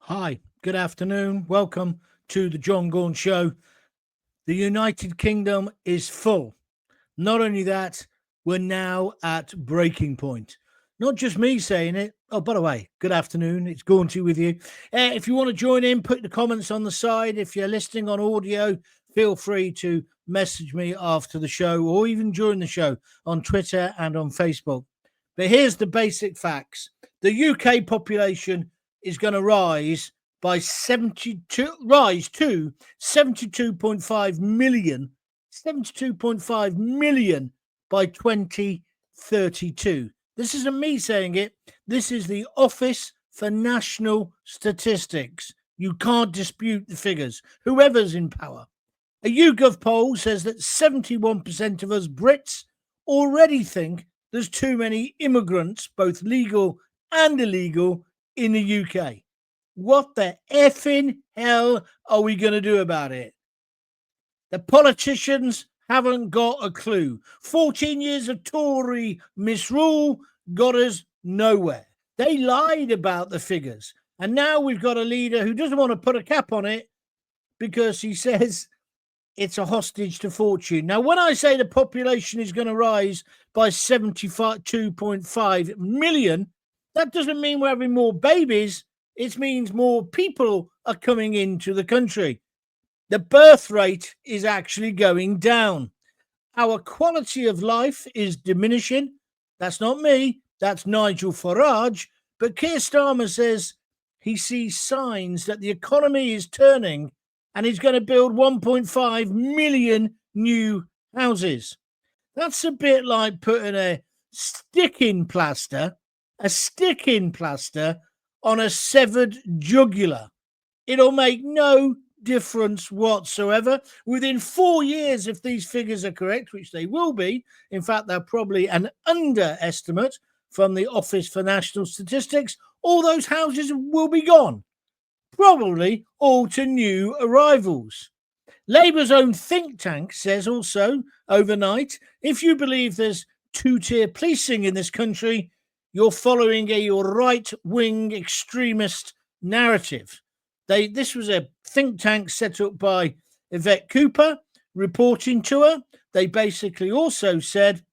Hi, good afternoon. Welcome to the John Gaunt Show. The United Kingdom is full. Not only that, we're now at breaking point. Not just me saying it. Oh, by the way, good afternoon. It's Gaunty with you. If you want to join in, put the comments on the side. If you're listening on audio, feel free to message me after the show or even during the show on Twitter and on Facebook. But here's the basic facts. The UK population is going to rise by 72.5 million 72.5 million by 2032. This isn't me saying it. This is the Office for National Statistics. You can't dispute the figures, whoever's in power. A YouGov poll says that 71% of us Brits already think there's too many immigrants, both legal and illegal, in the UK. What the effing hell are we going to do about it? The politicians haven't got a clue. 14 years of Tory misrule got us nowhere. They lied about the figures. And now we've got a leader who doesn't want to put a cap on it because he says it's a hostage to fortune. Now, when I say the population is going to rise by 72.5 million, that doesn't mean we're having more babies. It means more people are coming into the country. The birth rate is actually going down. Our quality of life is diminishing. That's not me. That's Nigel Farage. But Keir Starmer says he sees signs that the economy is turning and he's going to build 1.5 million new houses. That's a bit like putting a stick in plaster on a severed jugular. It'll make no difference whatsoever. Within 4 years, if these figures are correct, which they will be, in fact, they're probably an underestimate from the Office for National Statistics, all those houses will be gone, probably all to new arrivals. Labour's own think tank says also overnight, if you believe there's two-tier policing in this country, you're following a right-wing extremist narrative. This was a think tank set up by Yvette Cooper reporting to her. They basically also said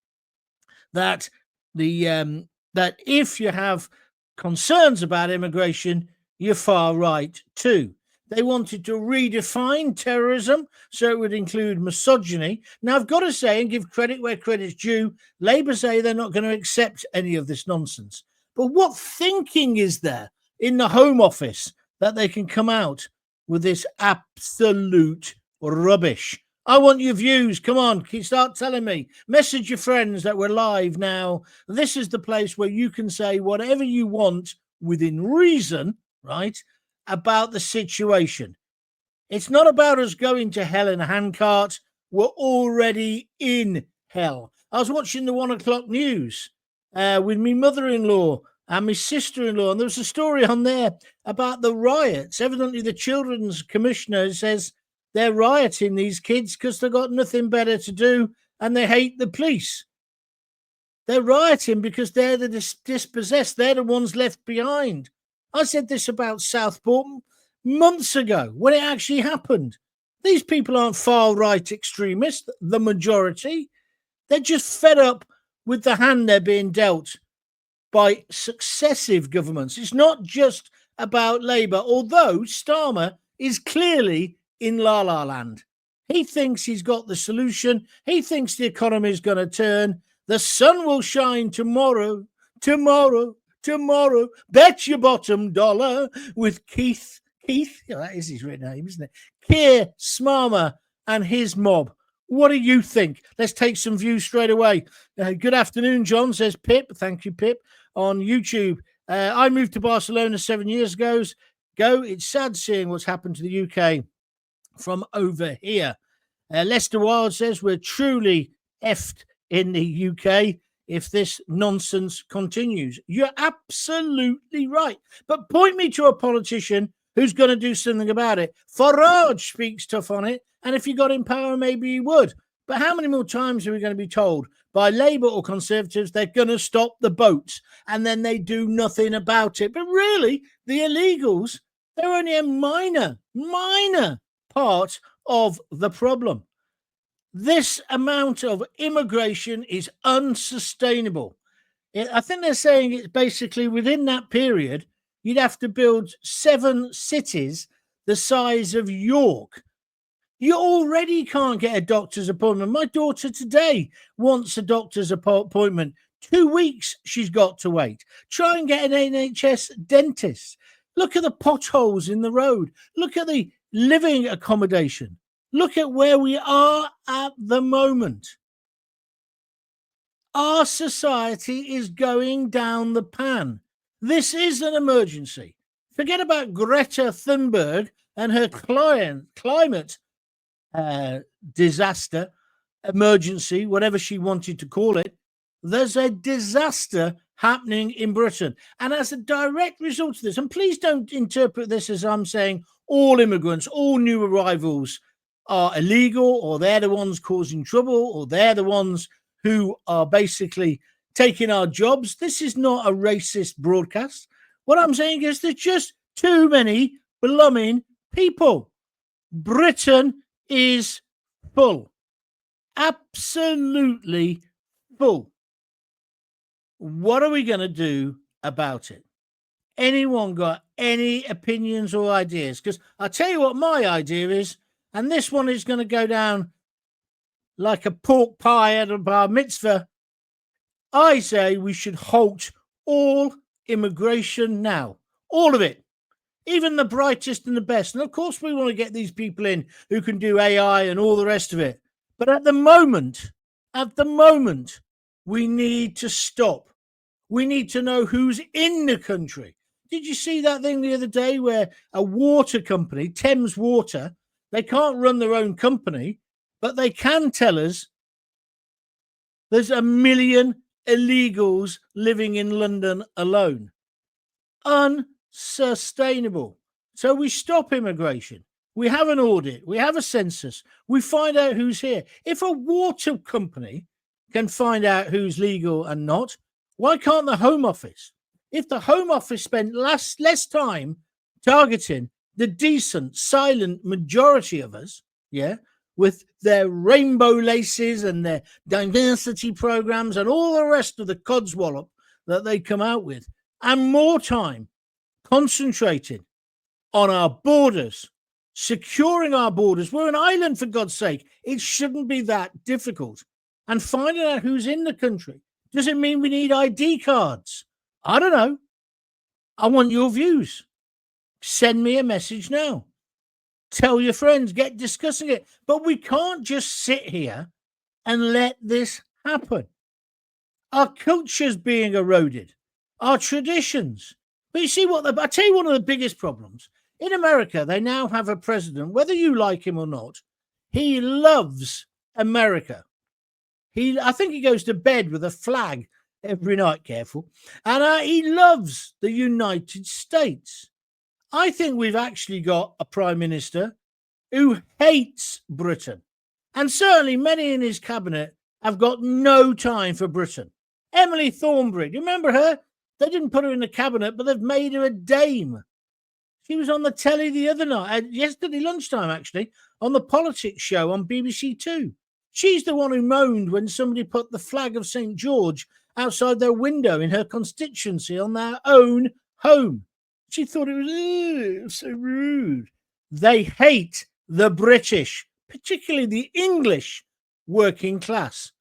that that if you have concerns about immigration, you're far right too. They wanted to redefine terrorism so it would include misogyny. Now, I've got to say, and give credit where credit's due, Labour say they're not going to accept any of this nonsense. But what thinking is there in the Home Office that they can come out with this absolute rubbish? I want your views. Come on, start telling me. Message your friends that we're live now. This is the place where you can say whatever you want within reason, right, about the situation. It's not about us going to hell in a handcart. We're already in hell. I was watching the 1 o'clock news with my mother-in-law and my sister-in-law, and there was a story on there about the riots. Evidently, the children's commissioner says they're rioting, these kids, because they've got nothing better to do and they hate the police. They're rioting because they're the dispossessed. They're the ones left behind. I said this about Southport months ago when it actually happened. These people aren't far-right extremists, the majority. They're just fed up with the hand they're being dealt by successive governments. It's not just about Labour, although Starmer is clearly in la-la land. He thinks he's got the solution. He thinks the economy is going to turn. The sun will shine tomorrow. Bet your bottom dollar with Keith, that is his real name, isn't it? Keir Starmer and his mob. What do you think? Let's take some views straight away. Good afternoon, John, says Pip. Thank you, Pip, on YouTube. I moved to Barcelona 7 years ago. It's sad seeing what's happened to the UK from over here. Lester Wild says we're truly effed in the UK if this nonsense continues. You're absolutely right. But point me to a politician who's going to do something about it. Farage speaks tough on it, and if he got in power, maybe he would. But how many more times are we going to be told by Labour or Conservatives they're going to stop the boats, and then they do nothing about it? But really, the illegals, They're only a minor part of the problem. This amount of immigration is unsustainable. I think they're saying it's basically within that period, you'd have to build 7 cities the size of York. You already can't get a doctor's appointment. My daughter today wants a doctor's appointment. 2 weeks she's got to wait. Try and get an NHS dentist. Look at the potholes in the road. Look at the living accommodation. Look at where we are at the moment. Our society is going down the pan. This is an emergency. Forget about Greta Thunberg and her climate disaster, emergency, whatever she wanted to call it. There's a disaster happening in Britain. And as a direct result of this, and please don't interpret this as I'm saying all immigrants, all new arrivals are illegal, or they're the ones causing trouble, or they're the ones who are basically taking our jobs. This is not a racist broadcast. What I'm saying is there's just too many blooming people. Britain is full. Absolutely full. What are we going to do about it? Anyone got any opinions or ideas? Because I'll tell you what my idea is, and this one is going to go down like a pork pie at a bar mitzvah. I say we should halt all immigration now. All of it. Even the brightest and the best. And of course we want to get these people in who can do AI and all the rest of it. But at the moment, we need to stop. We need to know who's in the country. Did you see that thing the other day where a water company, Thames Water, they can't run their own company, but they can tell us there's 1 million illegals living in London alone. Unsustainable. So we stop immigration. We have an audit. We have a census. We find out who's here. If a water company can find out who's legal and not, why can't the Home Office? If the Home Office spent less time targeting the decent, silent majority of us, with their rainbow laces and their diversity programs and all the rest of the codswallop that they come out with, and more time concentrated on our borders, securing our borders. We're an island, for God's sake. It shouldn't be that difficult. And finding out who's in the country. Does it mean we need ID cards? I don't know. I want your views. Send me a message now. Tell your friends, get discussing it. But we can't just sit here and let this happen. Our culture's being eroded, our traditions. But you see I tell you one of the biggest problems. In America, they now have a president, whether you like him or not, he loves America. I think he goes to bed with a flag every night, careful. And he loves the United States. I think we've actually got a prime minister who hates Britain. And certainly many in his cabinet have got no time for Britain. Emily Thornberry, do you remember her? They didn't put her in the cabinet, but they've made her a dame. She was on the telly the other night, yesterday lunchtime actually, on the politics show on BBC Two. She's the one who moaned when somebody put the flag of St. George outside their window in her constituency on their own home. She thought it was so rude. They hate the British, particularly the English working class.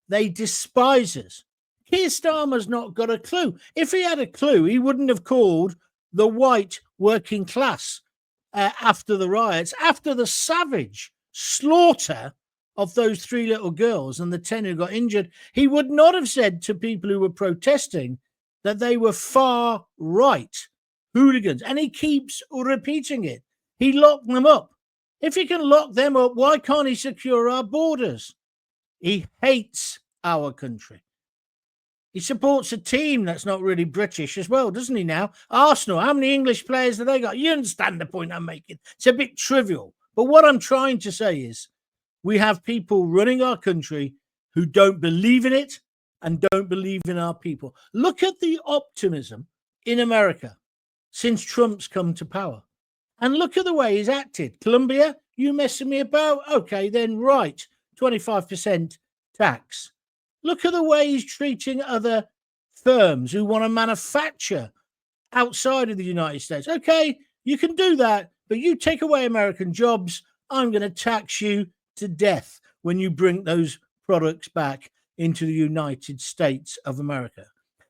They despise us. Keir Starmer's not got a clue. If he had a clue, he wouldn't have called the white working class after the riots, after the savage slaughter of those 3 little girls and the 10 who got injured. He would not have said to people who were protesting that they were far right hooligans. And he keeps repeating it. He locked them up. If he can lock them up, why can't he secure our borders? He hates our country. He supports a team that's not really British as well, doesn't he now? Arsenal, how many English players have they got? You understand the point I'm making. It's a bit trivial. But what I'm trying to say is we have people running our country who don't believe in it and don't believe in our people. Look at the optimism in America since Trump's come to power. And look at the way he's acted. Colombia, you messing me about? Okay, then right, 25% tax. Look at the way he's treating other firms who want to manufacture outside of the United States. Okay, you can do that, but you take away American jobs, I'm going to tax you to death when you bring those products back into the United States of America.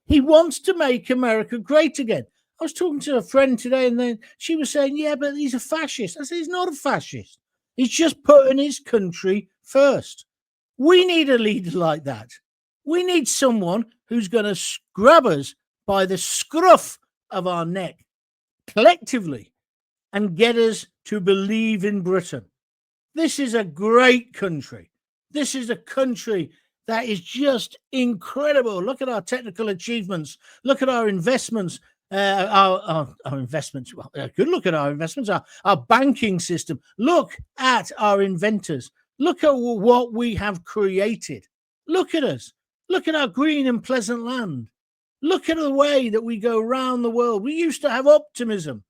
He wants to make America great again. I was talking to a friend today, and then she was saying, yeah, but he's a fascist. I said, he's not a fascist. He's just putting his country first. We need a leader like that. We need someone who's going to grab us by the scruff of our neck collectively and get us to believe in Britain. This is a great country. This is a country that is just incredible. Look at our technical achievements. Look at our investments. Our investments. Well, good look at our investments. Our banking system. Look at our inventors. Look at what we have created. Look at us. Look at our green and pleasant land. Look at the way that we go around the world. We used to have optimism.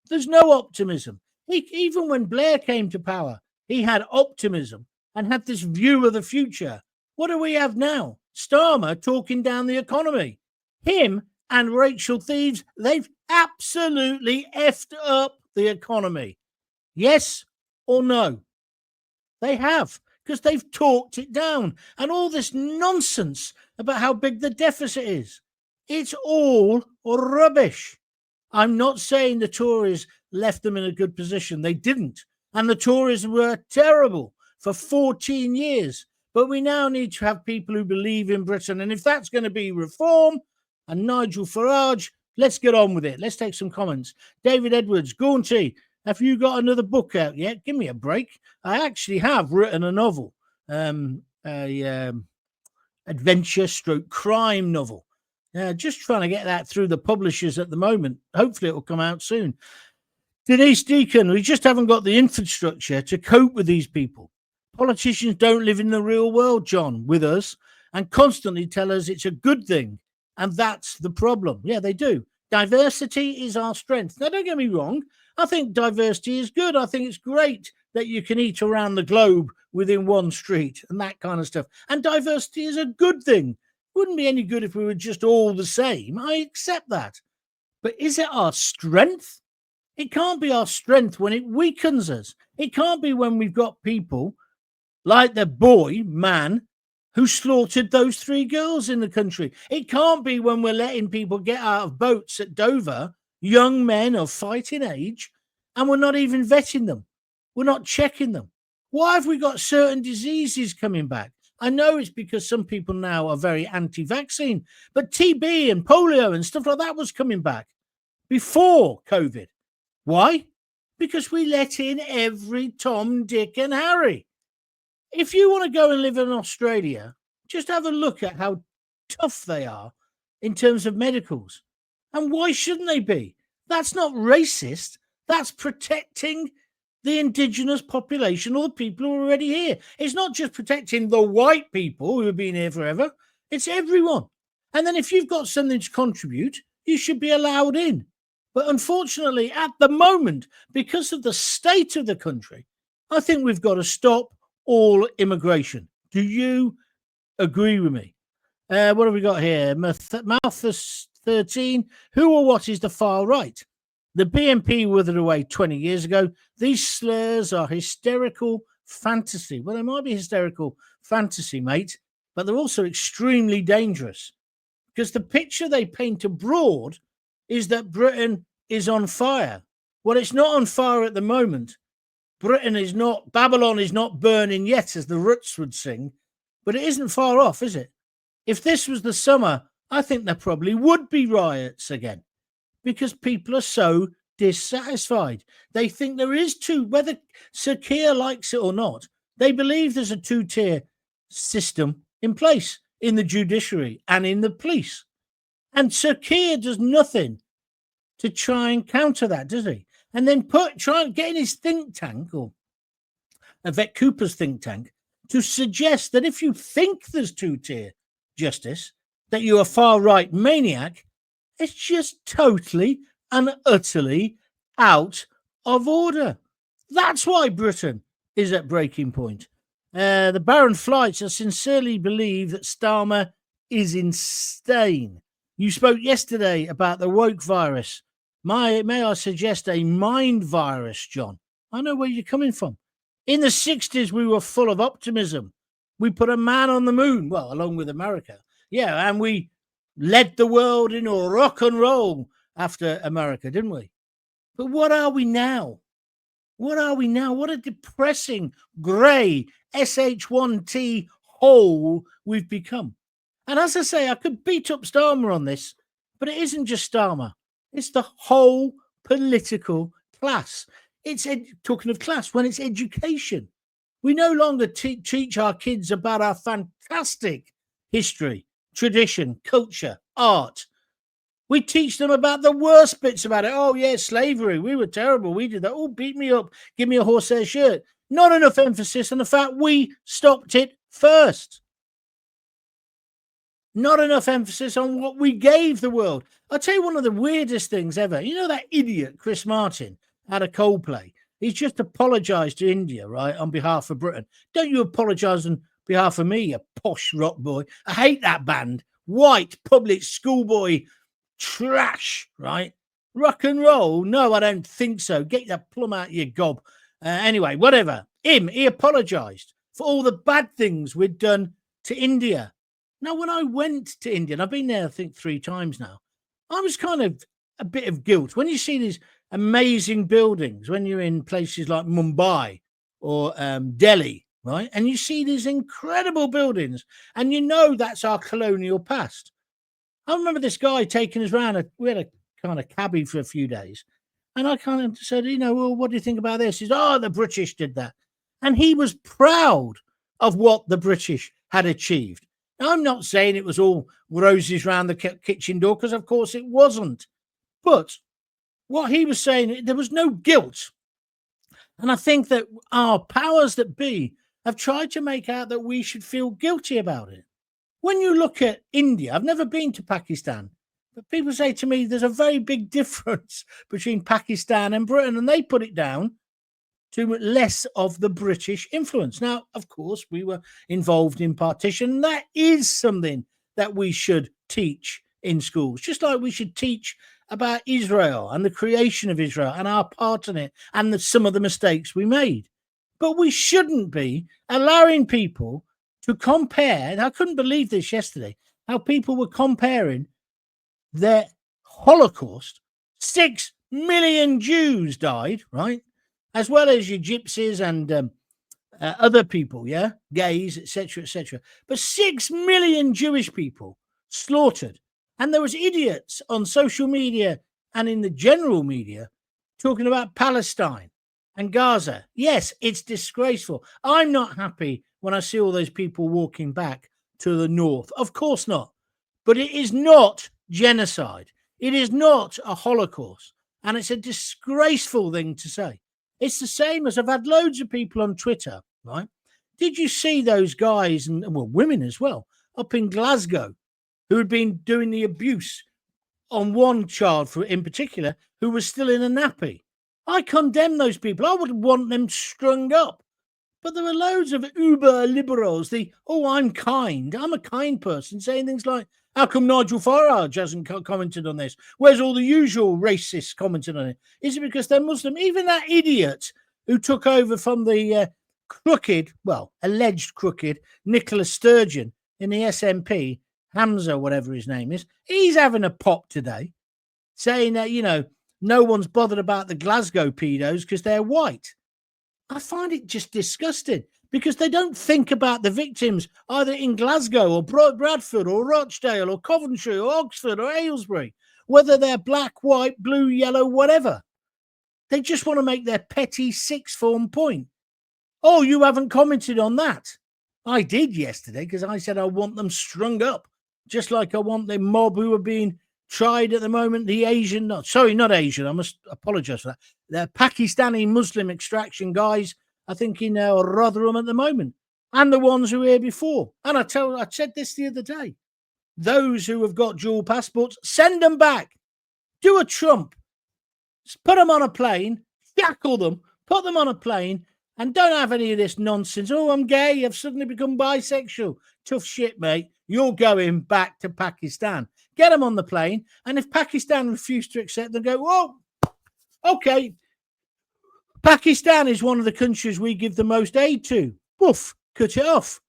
There's no optimism. Even when Blair came to power, he had optimism and had this view of the future. What do we have now? Starmer talking down the economy. Him and Rachel Thieves, they've absolutely effed up the economy. Yes or no? They have, because they've talked it down. And all this nonsense about how big the deficit is. It's all rubbish. I'm not saying the Tories left them in a good position. They didn't. And the Tories were terrible for 14 years. But we now need to have people who believe in Britain. And if that's going to be reform and Nigel Farage, let's get on with it. Let's take some comments. David Edwards, Gaunty, have you got another book out yet? Give me a break. I actually have written a novel, adventure stroke crime novel. Just trying to get that through the publishers at the moment. Hopefully it will come out soon. Denise Deacon, we just haven't got the infrastructure to cope with these people. Politicians don't live in the real world, John, with us, and constantly tell us it's a good thing. And that's the problem. Yeah, they do. Diversity is our strength. Now, don't get me wrong. I think diversity is good. I think it's great that you can eat around the globe within one street and that kind of stuff. And diversity is a good thing. Wouldn't be any good if we were just all the same. I accept that. But is it our strength? It can't be our strength when it weakens us. It can't be when we've got people like the man who slaughtered those 3 girls in the country. It can't be when we're letting people get out of boats at Dover, young men of fighting age, and we're not even vetting them. We're not checking them. Why have we got certain diseases coming back? I know it's because some people now are very anti-vaccine, but TB and polio and stuff like that was coming back before COVID. Why? Because we let in every Tom, Dick, and Harry. If you want to go and live in Australia, just have a look at how tough they are in terms of medicals. And why shouldn't they be? That's not racist. That's protecting the indigenous population or the people who are already here. It's not just protecting the white people who have been here forever. It's everyone. And then if you've got something to contribute, you should be allowed in. But unfortunately, at the moment, because of the state of the country, I think we've got to stop all immigration. Do you agree with me? What have we got here? Malthus 13. Who or what is the far right? The BNP withered away 20 years ago. These slurs are hysterical fantasy. Well, they might be hysterical fantasy, mate, but they're also extremely dangerous because the picture they paint abroad is that Britain is on fire. Well, it's not on fire at the moment. Babylon is not burning yet, as the Roots would sing, but it isn't far off, is it? If this was the summer, I think there probably would be riots again because people are so dissatisfied. They think there is whether Sir Keir likes it or not, they believe there's a 2-tier system in place in the judiciary and in the police. And Sir Keir does nothing to try and counter that, does he? And then try and get in his think tank, or Yvette Cooper's think tank, to suggest that if you think there's 2-tier justice, that you're a far-right maniac, it's just totally and utterly out of order. That's why Britain is at breaking point. The Baron Flights, I sincerely believe that Starmer is insane. You spoke yesterday about the woke virus. May I suggest a mind virus, John? I know where you're coming from. In the 60s, we were full of optimism. We put a man on the moon, well, along with America. Yeah, and we led the world in rock and roll after America, didn't we? But what are we now? What are we now? What a depressing, grey, SH1T hole we've become. And as I say, I could beat up Starmer on this, but it isn't just Starmer. It's the whole political class. It's talking of class, when it's education. We no longer teach our kids about our fantastic history, tradition, culture, art. We teach them about the worst bits about it. Oh, yeah, slavery. We were terrible. We did that. Oh, beat me up. Give me a horsehair shirt. Not enough emphasis on the fact we stopped it first. Not enough emphasis on what we gave the world. I'll tell you one of the weirdest things ever. You know that idiot Chris Martin out of Coldplay? He's just apologised to India, right, on behalf of Britain. Don't you apologise on behalf of me, you posh rock boy. I hate that band. White, public schoolboy trash, right? Rock and roll? No, I don't think so. Get that plum out of your gob. Anyway, whatever. He apologised for all the bad things we'd done to India. Now, when I went to India, and I've been there, I think, 3 times now, I was kind of a bit of guilt. When you see these amazing buildings, when you're in places like Mumbai or Delhi, right, and you see these incredible buildings, and you know that's our colonial past. I remember this guy taking us around. We had a kind of cabbie for a few days. And I kind of said, well, what do you think about this? He said, oh, the British did that. And he was proud of what the British had achieved. Now, I'm not saying it was all roses round the kitchen door, because, of course, it wasn't. But what he was saying, there was no guilt. And I think that our powers that be have tried to make out that we should feel guilty about it. When you look at India, I've never been to Pakistan, but people say to me there's a very big difference between Pakistan and Britain, and they put it down to less of the British influence. Now, of course, we were involved in partition, and that is something that we should teach in schools, just like we should teach about Israel and the creation of Israel and our part in it and some of the mistakes we made. But we shouldn't be allowing people to compare, and I couldn't believe this yesterday, how people were comparing their Holocaust. 6 million Jews died, right? As well as your gypsies and other people, yeah? Gays, etc., etc. But 6 million Jewish people slaughtered. And there was idiots on social media and in the general media talking about Palestine and Gaza. Yes, it's disgraceful. I'm not happy when I see all those people walking back to the north. Of course not. But it is not genocide. It is not a Holocaust. And it's a disgraceful thing to say. It's the same as I've had loads of people on Twitter, right? Did you see those guys, and well, women as well, up in Glasgow, who had been doing the abuse on one child in particular who was still in a nappy? I condemn those people. I would want them strung up. But there were loads of uber liberals, I'm kind. I'm a kind person, saying things like, how come Nigel Farage hasn't commented on this? Where's all the usual racists commenting on it? Is it because they're Muslim? Even that idiot who took over from the alleged crooked Nicola Sturgeon in the SNP, Hamza, whatever his name is, he's having a pop today, saying that, no one's bothered about the Glasgow pedos because they're white. I find it just disgusting because they don't think about the victims either in Glasgow or Bradford or Rochdale or Coventry or Oxford or Aylesbury, whether they're black, white, blue, yellow, whatever. They just want to make their petty sixth form point. Oh, you haven't commented on that. I did yesterday because I said I want them strung up, just like I want the mob who are being tried at the moment, the Asian, not Asian, I must apologise for that. The Pakistani Muslim extraction guys, I think in Rotherham at the moment, and the ones who were here before. And I said this the other day. Those who have got dual passports, send them back. Do a Trump. Put them on a plane, shackle them, put them on a plane, and don't have any of this nonsense. Oh, I'm gay. I've suddenly become bisexual. Tough shit, mate. You're going back to Pakistan. Get them on the plane. And if Pakistan refuse to accept them, go, whoa, okay. Pakistan is one of the countries we give the most aid to. Woof, cut it off.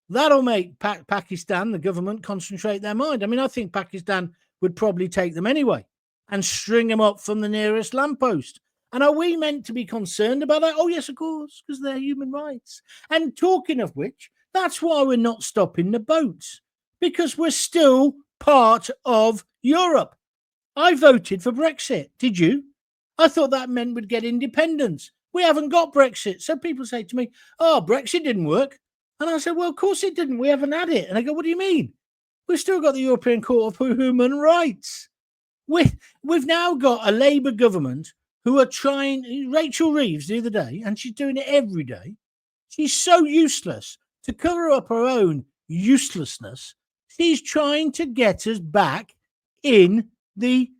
That'll make Pakistan, the government, concentrate their mind. I mean, I think Pakistan would probably take them anyway and string them up from the nearest lamppost. And are we meant to be concerned about that? Oh, yes, of course, because they're human rights. And talking of which, that's why we're not stopping the boats, because we're still part of Europe. I voted for Brexit. Did you? I thought that meant we'd get independence. We haven't got Brexit. So people say to me, oh, Brexit didn't work. And I said, well, of course it didn't. We haven't had it. And I go, what do you mean? We've still got the European Court of Human Rights. We've now got a Labour government who are trying. Rachel Reeves the other day, and she's doing it every day. She's so useless. To cover up her own uselessness, she's trying to get us back in the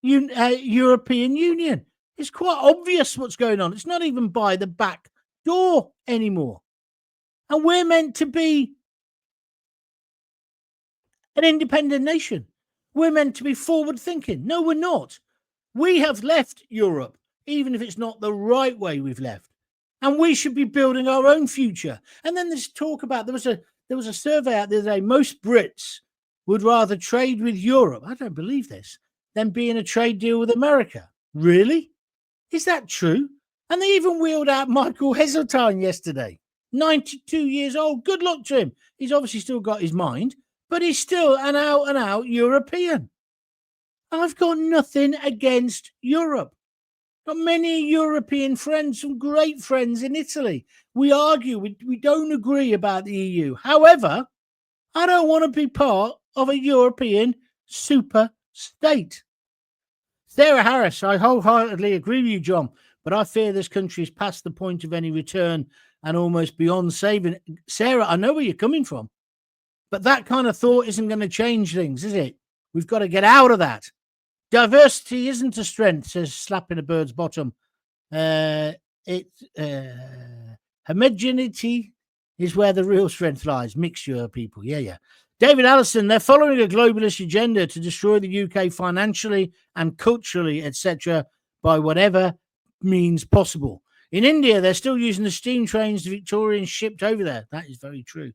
European Union. It's quite obvious what's going on. It's not even by the back door anymore. And we're meant to be an independent nation. We're meant to be forward thinking. No, we're not. We have left Europe, even if it's not the right way we've left. And we should be building our own future. And then there's talk about, there was a survey out the other day, most Brits would rather trade with Europe, I don't believe this, than be in a trade deal with America. Really? Is that true? And they even wheeled out Michael Heseltine yesterday. 92 years old. Good luck to him. He's obviously still got his mind, but he's still an out-and-out European. I've got nothing against Europe. Got many European friends, some great friends in Italy. We argue, we don't agree about the EU. However, I don't want to be part of a European super state. Sarah Harris, I wholeheartedly agree with you, John, but I fear this country is past the point of any return and almost beyond saving. Sarah, I know where you're coming from, but that kind of thought isn't going to change things, is it? We've got to get out of that. Diversity isn't a strength, says slapping a bird's bottom. Homogeneity is where the real strength lies. Mixture of people. Yeah. David Allison, they're following a globalist agenda to destroy the UK financially and culturally, etc., by whatever means possible. In India, they're still using the steam trains the Victorians shipped over there. That is very true.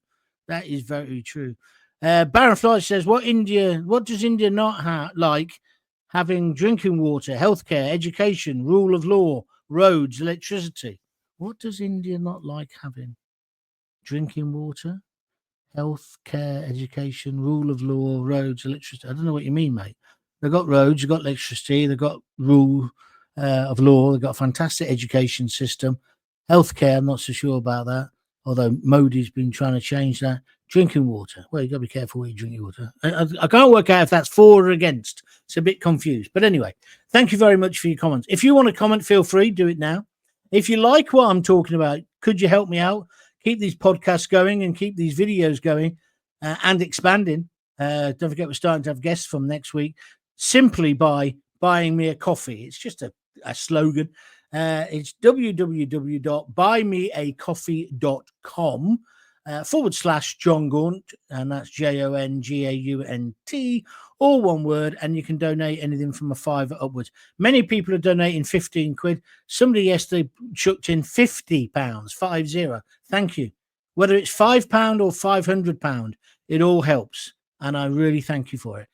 That is very true. Baron Fly says, what does India not like? Having drinking water, healthcare, education, rule of law, roads, electricity. What does India not like having? Drinking water, healthcare, education, rule of law, roads, electricity. I don't know what you mean, mate. They've got roads, they've got electricity, they've got rule of law, they've got a fantastic education system. Healthcare, I'm not so sure about that, although Modi's been trying to change that. Drinking water. Well, you've got to be careful where you drink your water. I can't work out if that's for or against. It's a bit confused. But anyway, thank you very much for your comments. If you want to comment, feel free, do it now. If you like what I'm talking about, could you help me out? Keep these podcasts going and keep these videos going and expanding. Don't forget, we're starting to have guests from next week simply by buying me a coffee. It's just a slogan. It's www.buymeacoffee.com /John Gaunt, and that's JONGAUNT, all one word, and you can donate anything from a £5 upwards. Many people are donating 15 quid. Somebody yesterday chucked in £50, 50. Thank you. Whether it's £5 or £500, it all helps, and I really thank you for it.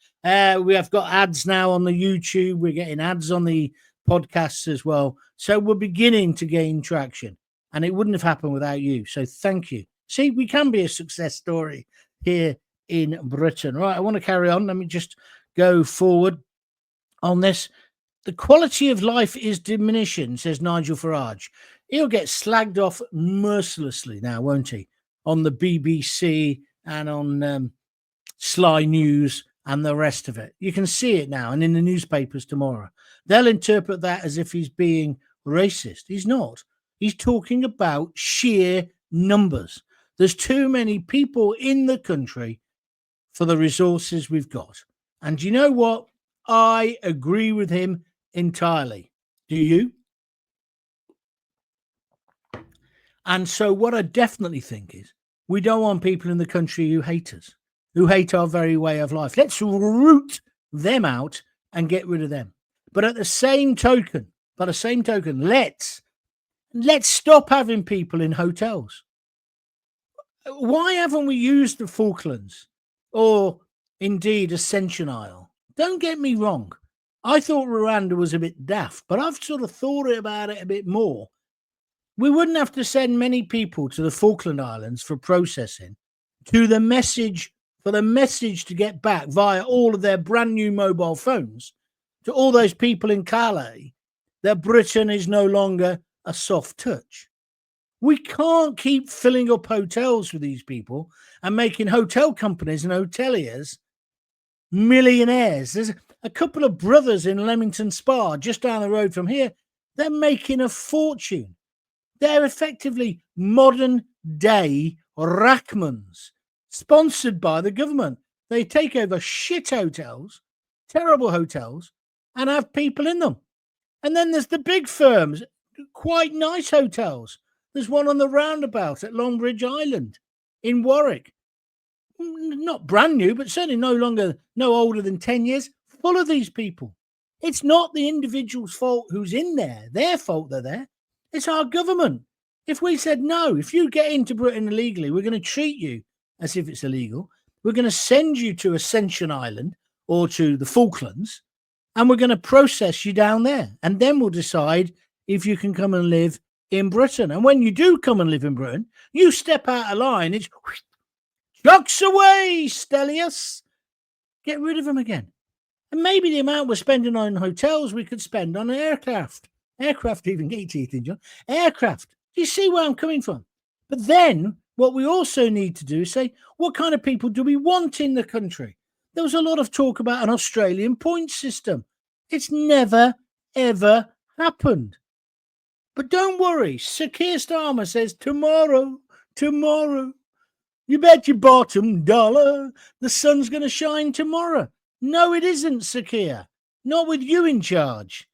We have got ads now on the YouTube. We're getting ads on the podcasts as well. So we're beginning to gain traction, and it wouldn't have happened without you. So thank you. See, we can be a success story here in Britain. Right, I want to carry on. Let me just go forward on this. The quality of life is diminishing, says Nigel Farage. He'll get slagged off mercilessly now, won't he? On the BBC and on Sly News and the rest of it. You can see it now, and in the newspapers tomorrow. They'll interpret that as if he's being racist. He's not. He's talking about sheer numbers. There's too many people in the country for the resources we've got. And you know what? I agree with him entirely. Do you? And so what I definitely think is we don't want people in the country who hate us, who hate our very way of life. Let's root them out and get rid of them. But at the same token, let's stop having people in hotels. Why haven't we used the Falklands or indeed Ascension Isle? Don't get me wrong. I thought Rwanda was a bit daft, but I've sort of thought about it a bit more. We wouldn't have to send many people to the Falkland Islands for processing for the message to get back via all of their brand new mobile phones to all those people in Calais that Britain is no longer a soft touch. We can't keep filling up hotels with these people and making hotel companies and hoteliers millionaires. There's a couple of brothers in Leamington Spa, just down the road from here. They're making a fortune. They're effectively modern day Rachmans, sponsored by the government. They take over shit hotels, terrible hotels, and have people in them. And then there's the big firms, quite nice hotels. There's one on the roundabout at Longbridge Island in Warwick. Not brand new, but certainly no older than 10 years, full of these people. It's not the individual's fault who's in there. Their fault they're there. It's our government. If we said, no, if you get into Britain illegally, we're going to treat you as if it's illegal. We're going to send you to Ascension Island or to the Falklands, and we're going to process you down there. And then we'll decide if you can come and live in Britain. And when you do come and live in Britain, you step out of line. It's chucks away, Stellius. Get rid of them again. And maybe the amount we're spending on hotels, we could spend on aircraft. Aircraft even get your teeth in, John. Aircraft. Do you see where I'm coming from? But then what we also need to do is say, what kind of people do we want in the country? There was a lot of talk about an Australian point system. It's never, ever happened. But don't worry. Sir Keir Starmer says, tomorrow, you bet your bottom dollar the sun's going to shine tomorrow. No, it isn't, Sir Keir. Not with you in charge.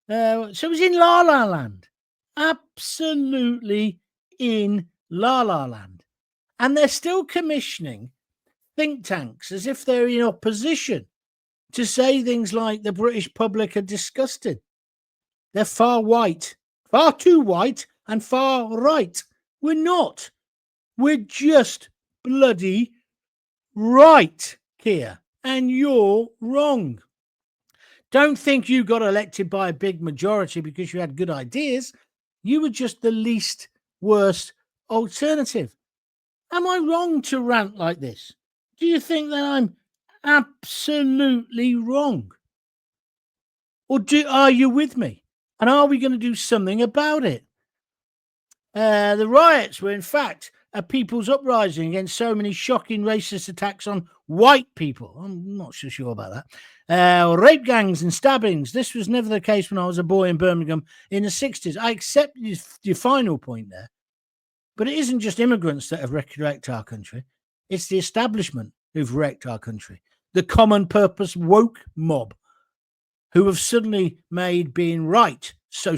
So it's in La La Land. Absolutely in La La Land. And they're still commissioning think tanks as if they're in opposition to say things like the British public are disgusted. They're far too white and far right. We're not. We're just bloody right, Keir. And you're wrong. Don't think you got elected by a big majority because you had good ideas. You were just the least worst alternative. Am I wrong to rant like this? Do you think that I'm absolutely wrong? Or are you with me? And are we going to do something about it? The riots were, in fact, a people's uprising against so many shocking racist attacks on white people. I'm not so sure about that. Rape gangs and stabbings. This was never the case when I was a boy in Birmingham in the 60s. I accept your final point there. But it isn't just immigrants that have wrecked our country. It's the establishment who've wrecked our country. The common purpose woke mob who have suddenly made being right so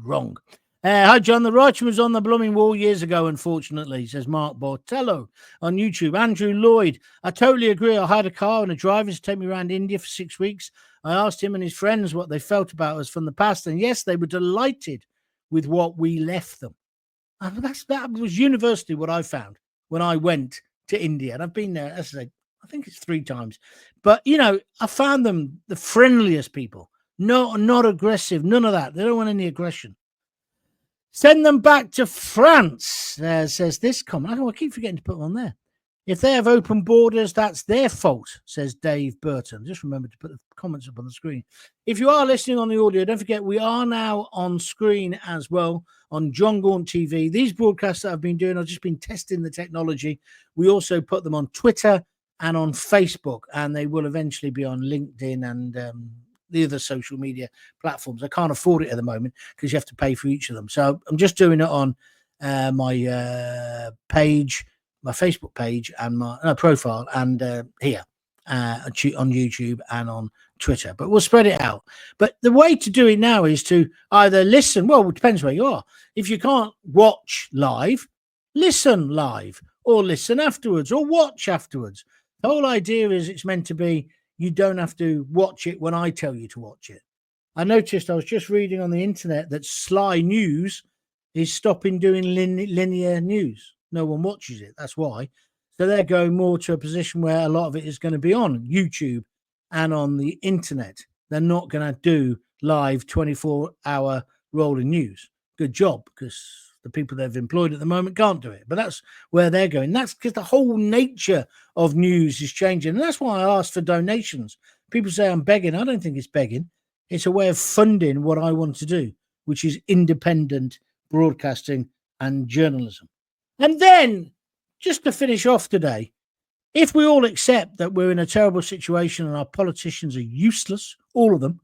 wrong. Hi, John. The writing was on the blooming wall years ago, unfortunately, says Mark Bortello on YouTube. Andrew Lloyd. I totally agree. I hired a car and a driver to take me around India for 6 weeks. I asked him and his friends what they felt about us from the past. And yes, they were delighted with what we left them. And that was universally what I found when I went to India. And I've been there, as I say, I think it's 3 times. But, I found them the friendliest people. No, not aggressive. None of that. They don't want any aggression. Send them back to France, says this comment. I keep forgetting to put them on there. If they have open borders, that's their fault, says Dave Burton. Just remember to put the comments up on the screen. If you are listening on the audio, don't forget we are now on screen as well on John Gaunt TV. These broadcasts that I've been doing, I've just been testing the technology. We also put them on Twitter and on Facebook, and they will eventually be on LinkedIn and the other social media platforms. I can't afford it at the moment because you have to pay for each of them. So I'm just doing it on my page, my Facebook page and my profile and here. on YouTube and on Twitter, but we'll spread it out. But the way to do it now is to either listen. Well, it depends where you are. If you can't watch live, listen live, or listen afterwards, or watch afterwards. The whole idea is it's meant to be you don't have to watch it when I tell you to watch it. I noticed, I was just reading on the internet that Sly News is stopping doing linear news. No one watches it. That's why. So they're going more to a position where a lot of it is going to be on YouTube and on the internet. They're not going to do live 24-hour rolling news. Good job, because the people they've employed at the moment can't do it. But that's where they're going. That's because the whole nature of news is changing. And that's why I asked for donations. People say I'm begging. I don't think it's begging. It's a way of funding what I want to do, which is independent broadcasting and journalism. And then, just to finish off today, if we all accept that we're in a terrible situation and our politicians are useless, all of them,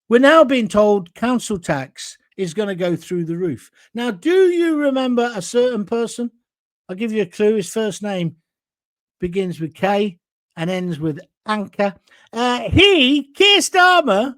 we're now being told council tax is going to go through the roof. Now, do you remember a certain person? I'll give you a clue. His first name begins with K and ends with Anchor. Keir Starmer,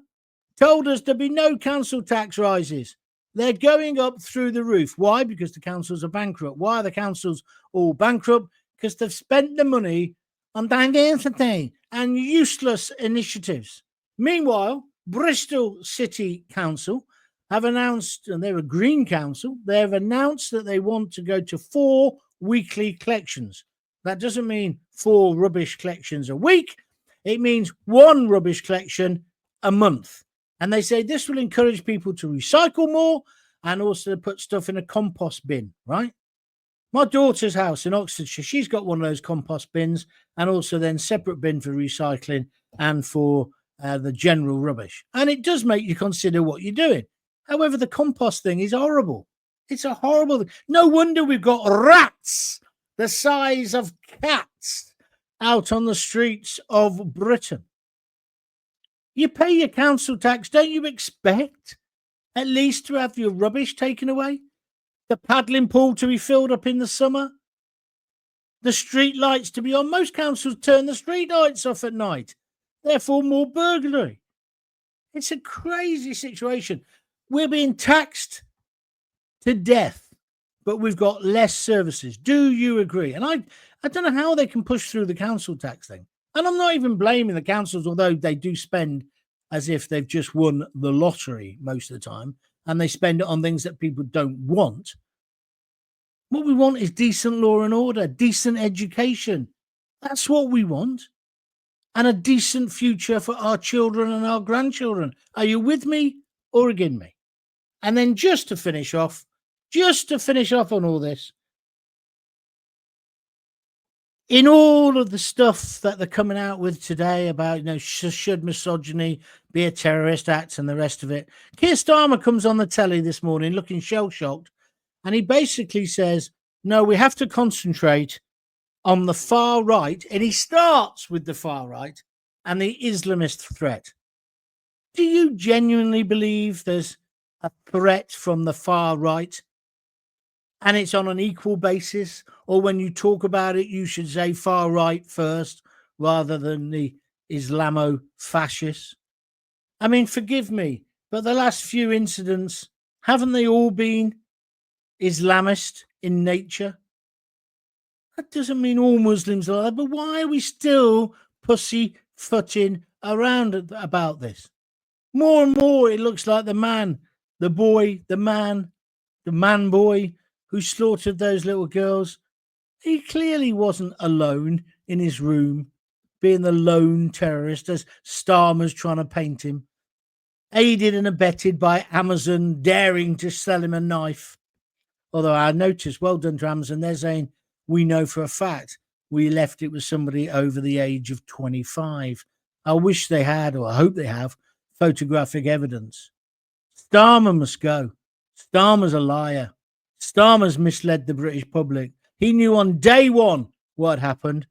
told us there'd be no council tax rises. They're going up through the roof. Why? Because the councils are bankrupt. Why are the councils all bankrupt? Because they've spent the money on diversity and useless initiatives. Meanwhile, Bristol City Council have announced, and they're a Green Council, they've announced that they want to go to 4 weekly collections. That doesn't mean 4 rubbish collections a week. It means 1 rubbish collection a month. And they say this will encourage people to recycle more and also put stuff in a compost bin, right? My daughter's house in Oxfordshire, she's got one of those compost bins and also then separate bin for recycling and for the general rubbish. And it does make you consider what you're doing. However, the compost thing is horrible. It's a horrible thing. No wonder we've got rats the size of cats out on the streets of Britain. You pay your council tax, don't you expect at least to have your rubbish taken away? The paddling pool to be filled up in the summer? The street lights to be on? Most councils turn the street lights off at night. Therefore, more burglary. It's a crazy situation. We're being taxed to death, but we've got less services. Do you agree? And I don't know how they can push through the council tax thing. And I'm not even blaming the councils, although they do spend as if they've just won the lottery most of the time, and they spend it on things that people don't want. What we want is decent law and order, decent education. That's what we want. And a decent future for our children and our grandchildren. Are you with me or against me? And then just to finish off on all this, in all of the stuff that they're coming out with today about, should misogyny be a terrorist act and the rest of it, Keir Starmer comes on the telly this morning looking shell-shocked, and he basically says, no, we have to concentrate on the far right, and he starts with the far right and the Islamist threat. Do you genuinely believe there's a threat from the far right? And it's on an equal basis, or when you talk about it, you should say far right first rather than the Islamo-fascists. I mean, forgive me, but the last few incidents, haven't they all been Islamist in nature? That doesn't mean all Muslims are like that, but why are we still pussyfooting around about this? More and more, it looks like the man boy who slaughtered those little girls, he clearly wasn't alone in his room, being the lone terrorist, as Starmer's trying to paint him, aided and abetted by Amazon daring to sell him a knife. Although I noticed, well done to Amazon, they're saying, we know for a fact we left it with somebody over the age of 25. I wish they had, or I hope they have, photographic evidence. Starmer must go. Starmer's a liar. Starmer's misled the British public. He knew on day one what happened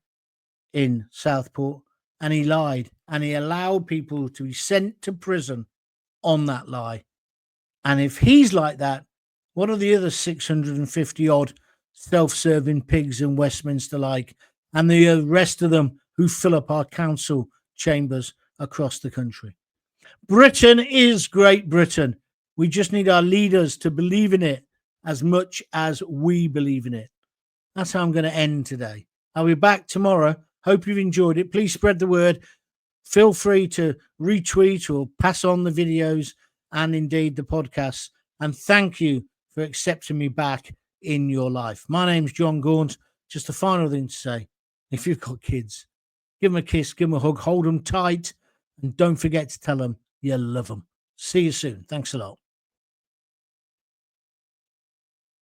in Southport, and he lied, and he allowed people to be sent to prison on that lie. And if he's like that, what are the other 650 odd self-serving pigs in Westminster like, and the rest of them who fill up our council chambers across the country. Britain is Great Britain. We just need our leaders to believe in it as much as we believe in it. That's how I'm going to end today. I'll be back tomorrow. Hope you've enjoyed it. Please spread the word. Feel free to retweet or pass on the videos and indeed the podcasts. And thank you for accepting me back in your life. My name's John Gaunt. Just a final thing to say. If you've got kids, give them a kiss, give them a hug, hold them tight, and don't forget to tell them you love them. See you soon. Thanks a lot.